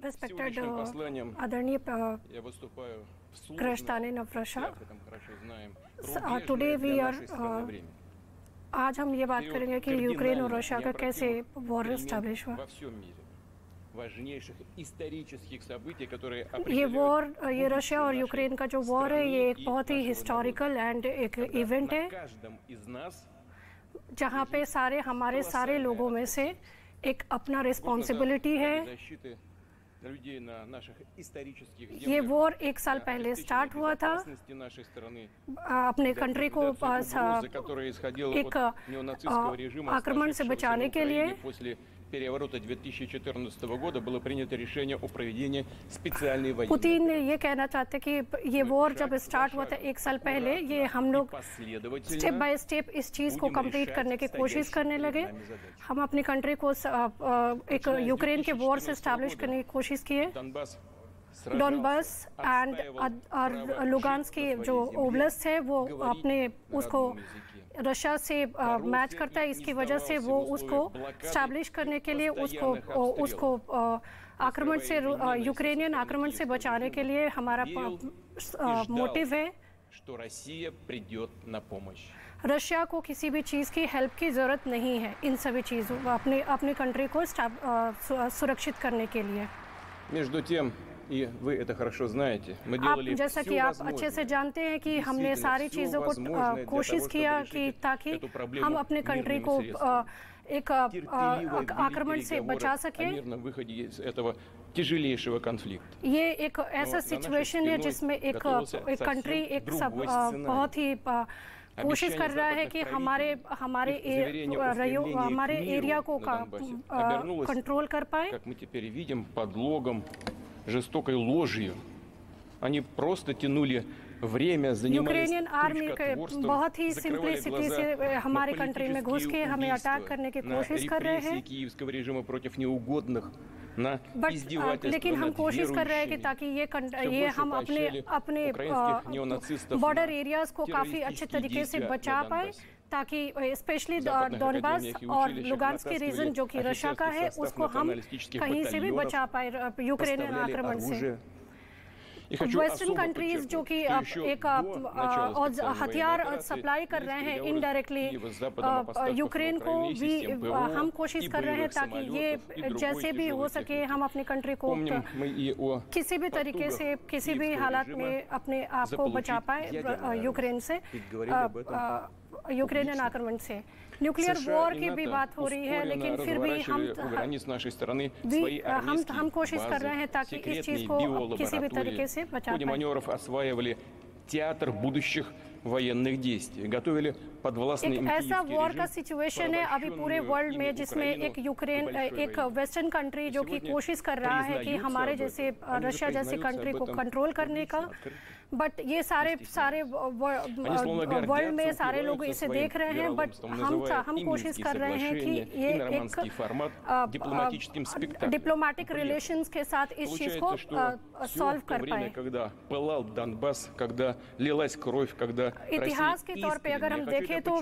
respected आदरणीय Krishtanen of Russia. Today we are आज हम ये बात करेंगे कि यूक्रेन और रशिया का कैसे वॉर एस्टैब्लिश हुआ। ये वॉर, ये रशिया और यूक्रेन का जो वॉर है, ये एक बहुत ही हिस्टोरिकल एंड एक इवेंट है जहाँ पे हमारे सारे लोगों में से एक अपना रिस्पॉन्सिबिलिटी है। ये वॉर 1 साल पहले स्टार्ट हुआ था अपने कंट्री को एक आक्रमण से बचाने के लिए। переворота 2014 года было принято решение о проведении специальной войны. पुतिन ने ये कहना चाहते कि ये वॉर जब स्टार्ट हुआ था 1 साल पहले, ये हम लोग स्टेप बाय स्टेप इस चीज़ को कंप्लीट करने की कोशिश करने लगे। हम अपनी कंट्री को एक यूक्रेन के वॉर से एस्टैब्लिश करने की कोशिश किए। डॉनबास एंड लुगांस्क की जो ओब्लास्ट है वो अपने उसको रशिया से मैच करता है, इसकी वजह से वो उसको स्टैब्लिश करने के लिए उसको आक्रमण से यूक्रेनियन आक्रमण से बचाने के लिए हमारा मोटिव है। रशिया को किसी भी चीज़ की हेल्प की ज़रूरत नहीं है इन सभी चीज़ों अपनी कंट्री को सुरक्षित करने के लिए। И вы это хорошо знаете. Мы делали जैसा कि आप अच्छे से जानते हैं कि हमने सारी चीज़ों को कोशिश किया कि ताकि हम अपने कंट्री को एक आक्रमण से बचा सकें। ये एक ऐसा सिचुएशन है जिसमें एक कंट्री बहुत ही कोशिश कर रहा है कि हमारे एरिया को कंट्रोल कर पाए। жестокой ложью. Они просто тянули время, занимались यूक्रेनियन आर्मी बहुत ही सिंपलिसिटी से हमारे कंट्री में घुस के हमें अटैक करने की कोशिश कर रहे हैं। киевского режима против неугодных на издевательство, लेकिन हम कोशिश कर रहे हैं कि ताकि ये हम अपने बॉर्डर एरियाज को काफ़ी अच्छे तरीके से बचा पाए, ताकि स्पेशली डॉनबास और लुगांस्क के रीजन जो कि रशिया का है उसको हम कहीं से भी बचा पाए यूक्रेनियन आक्रमण से। वेस्टर्न कंट्रीज जो कि एक हथियार सप्लाई कर रहे हैं इनडायरेक्टली यूक्रेन को भी, हम कोशिश कर रहे हैं ताकि ये जैसे भी हो सके हम अपनी कंट्री को किसी भी तरीके से किसी भी हालात में अपने आप को बचा पाए यूक्रेन से, यूक्रेनियन आक्रमण से। न्यूक्लियर वॉर की भी बात हो रही है, लेकिन फिर भी हम कोशिश कर रहे हैं ताकि इस चीज़ को किसी भी तरीके से बचा पाए। театр будущих военных действий, готовили подвластные एक ऐसा वॉर का सिचुएशन है अभी पूरे वर्ल्ड में जिसमें एक वेस्टर्न कंट्री जो कि कोशिश कर रहा है कि हमारे जैसे रशिया जैसी कंट्री को कंट्रोल करने का, बट ये सारे वर्ल्ड में सारे लोग इसे देख रहे हैं, बट हम कोशिश कर रहे हैं कि ये एक डिप्लोमेटिक रिलेशंस के साथ इस चीज़ को सॉल्व कर पाए। इतिहास के तौर पे अगर हम देखें तो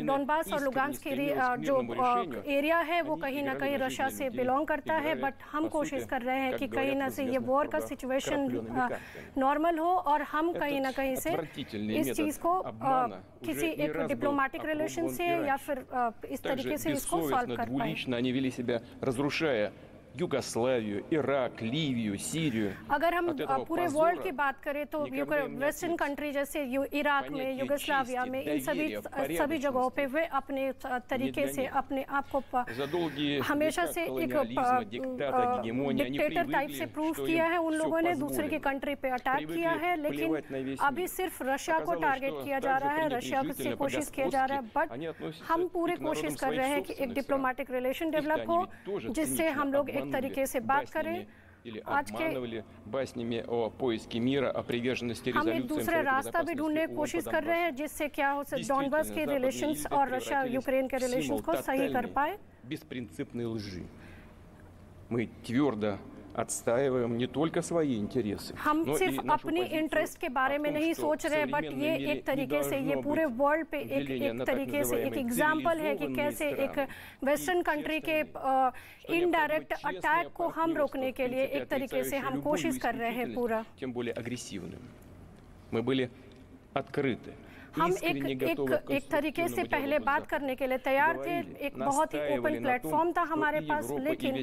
डॉनबास और लुगांस्क की जो एरिया है वो कहीं ना कहीं रशिया से बिलोंग करता है, बट हम कोशिश कर रहे हैं कि कहीं ना से ये वॉर का सिचुएशन नॉर्मल हो और हम कहीं ना कहीं से इस चीज़ को किसी एक डिप्लोमेटिक रिलेशन से या फिर इस तरीके से इसको सॉल्व कर पाए। Югославию, Ирак, Ливию, Сирию. अगर हम पूरे वर्ल्ड की बात करें तो वेस्टर्न कंट्री जैसे इराक में, युगोस्लाविया में, इन सभी जगहों पे वे अपने तरीके से अपने आप को हमेशा से एक डिक्टेटर टाइप से प्रूव किया है। उन लोगों ने दूसरे की कंट्री पे अटैक किया है, लेकिन अभी सिर्फ रशिया को टारगेट किया जा रहा है, रशिया से कोशिश किया जा रहा है, बट हम पूरी कोशिश कर रहे हैं कि एक डिप्लोमेटिक रिलेशन डेवलप हो जिससे हम लोग एक तरीके से बात करें। आज के हम एक दूसरा रास्ता भी ढूंढने की कोशिश कर रहे हैं जिससे क्या हो सके डॉनबास के रिलेशंस और रशिया यूक्रेन के रिलेशंस को सही कर पाए। Мы твердо отстаиваем не только свои интересы, हम सिर्फ अपनी इंटरेस्ट के बारे में नहीं सोच रहे, बट ये एक तरीके से ये पूरे वर्ल्ड पे एक तरीके से एक एग्जाम्पल है कि कैसे एक वेस्टर्न कंट्री के इनडायरेक्ट अटैक को हम रोकने के लिए एक तरीके से हम कोशिश कर रहे हैं पूरा। тем более агрессивным. Мы были открыты. हम एक तरीके से पहले बात करने के लिए तैयार थे, एक बहुत ही ओपन प्लेटफॉर्म था हमारे पास, लेकिन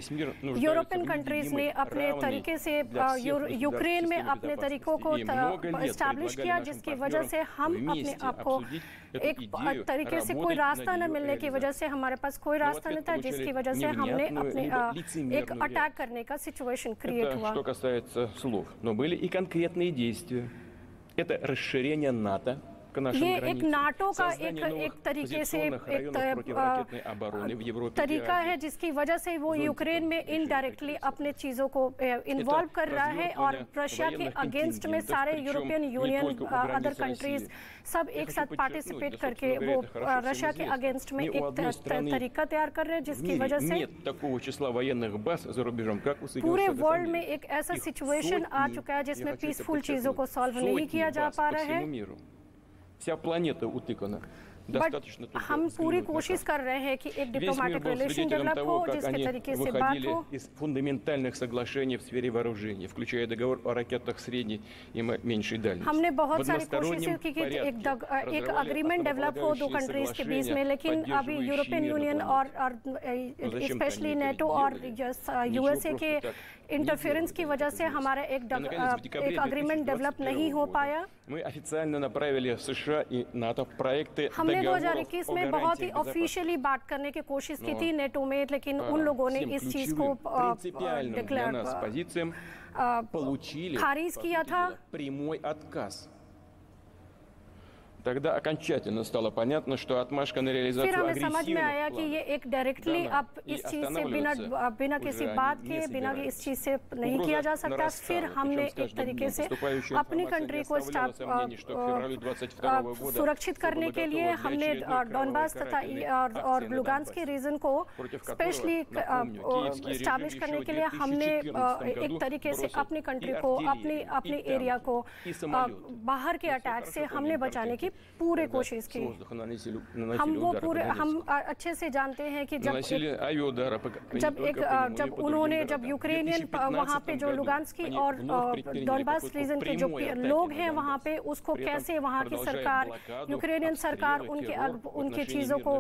यूरोपियन कंट्रीज ने अपने तरीके से यूक्रेन में अपने तरीकों को इस्टेब्लिश किया, जिसकी वजह से हम अपने आप को एक तरीके से कोई रास्ता न मिलने की वजह से हमारे पास कोई रास्ता नहीं था, जिसकी वजह से हमने अपने एक अटैक करने का सिचुएशन क्रिएट हुआ। Что касается слов, но были и конкретные действия. Это расширение НАТО. ये एक नाटो का एक तरीके से एक तरीका है जिसकी वजह से वो यूक्रेन में इनडायरेक्टली अपने चीज़ों को इन्वॉल्व कर रहा है, और रशिया के अगेंस्ट में सारे यूरोपियन यूनियन अदर कंट्रीज सब एक साथ पार्टिसिपेट करके वो रशिया के अगेंस्ट में एक तरीका तैयार कर रहे हैं, जिसकी वजह से पूरे वर्ल्ड में एक ऐसा सिचुएशन आ चुका है जिसमें पीसफुल चीज़ों को सॉल्व नहीं किया जा पा रहा है। Вся планета утыкана. हम पूरी कोशिश कर रहे हैं कि एक डिप्लोमेटिक रिलेशन डेवलप हो, जिसके तरीके से बात हो। из фундаментальных соглашений в сфере вооружений, включая договор о ракетах средней и меньшей дальности. हमने बहुत सारी कोशिशें की कि एक अग्रीमेंट डेवलप हो दो कंट्रीज के बीच में, लेकिन अभी यूरोपियन यूनियन और स्पेशली नेटो और यूएसए के इंटरफेरेंस की वजह से हमारा एक अग्रीमेंट डेवलप नहीं हो पाया। Мы официально направили в США и НАТО проекты. हमने 2021 में बहुत ही ऑफिशियली बात करने की कोशिश की थी नेटो में, लेकिन उन लोगों ने इस चीज को खारिज किया था। прямой отказ. Тогда окончательно стало понятно, что отмашка на реализацию फिर हमें समझ में आया कि ये एक डायरेक्टली अब इस चीज से बिना किसी बात के बिना इस चीज से नहीं किया जा सकता। फिर हमने एक तरीके से अपनी कंट्री को सुरक्षित करने के लिए हमने डोनबास तथा और लुगान्स्क के रीजन को स्पेशली एस्टैब्लिश करने के लिए हमने एक तरीके से अपनी कंट्री को अपने एरिया को बाहर के अटैक से हमने बचाने की पूरे कोशिश की। हम अच्छे से जानते हैं कि जब यूक्रेनियन वहाँ पे जो लुगान्स्क और डोनबास रीजन के जो लोग हैं वहाँ पे, उसको कैसे वहाँ की सरकार यूक्रेनियन सरकार उनकी चीज़ों को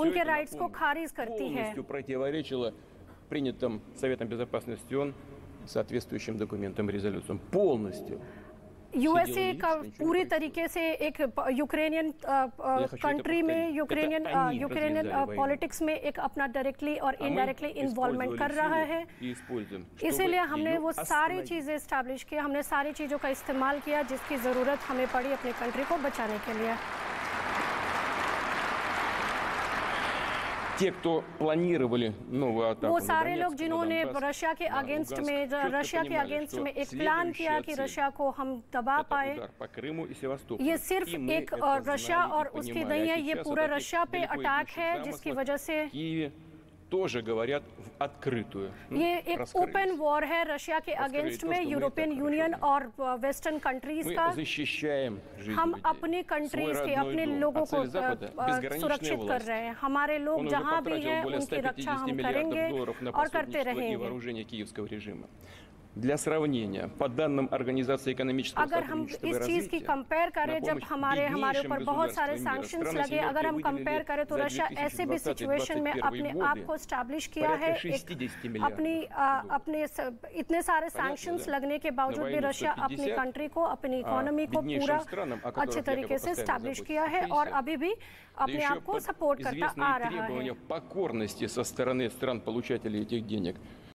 उनके राइट्स को खारिज करती है। принятым Советом Безопасности ООН соответствующим документам, резолюциям полностью. यूएसए का पूरी तरीके से एक यूक्रेनियन कंट्री में यूक्रेनियन पॉलिटिक्स में एक अपना डायरेक्टली और इनडायरेक्टली इन्वॉल्वमेंट कर रहा है। इसीलिए हमने वो सारी चीज़ें इस्टेब्लिश की, हमने सारी चीज़ों का इस्तेमाल किया जिसकी ज़रूरत हमें पड़ी अपनी कंट्री को बचाने के लिए। Те, кто планировали новую атаку, वो सारे लोग जिन्होंने रशिया के अगेंस्ट में एक प्लान किया कि रशिया को हम दबा पाए, ये सिर्फ एक रशिया और उसकी नहीं है, ये पूरा रशिया पे अटैक है, जिसकी वजह से тоже говорят в открытую. ये एक ओपन वॉर है रशिया के अगेंस्ट में यूरोपियन यूनियन और वेस्टर्न कंट्रीज का। हम अपनी कंट्रीज के अपने लोगों को सुरक्षित कर रहे हैं। हमारे लोग जहाँ भी हैं उनकी रक्षा हम करेंगे और करते रहेंगे। Для сравнения, по данным Организации экономического अगर हम इस चीज़ की कंपेयर करें, जब हमारे ऊपर बहुत सारे सैंक्शंस लगे, अगर हम कंपेयर करें तो रशिया ऐसे भी सिचुएशन में अपने आप को एस्टैब्लिश किया है। अपने इतने सारे सैंक्शंस लगने के बावजूद भी रशिया अपनी कंट्री को, अपनी इकोनॉमी को पूरा अच्छे तरीके से एस्टैब्लिश किया है और अभी भी अपने आप को सपोर्ट करता आ रहा है।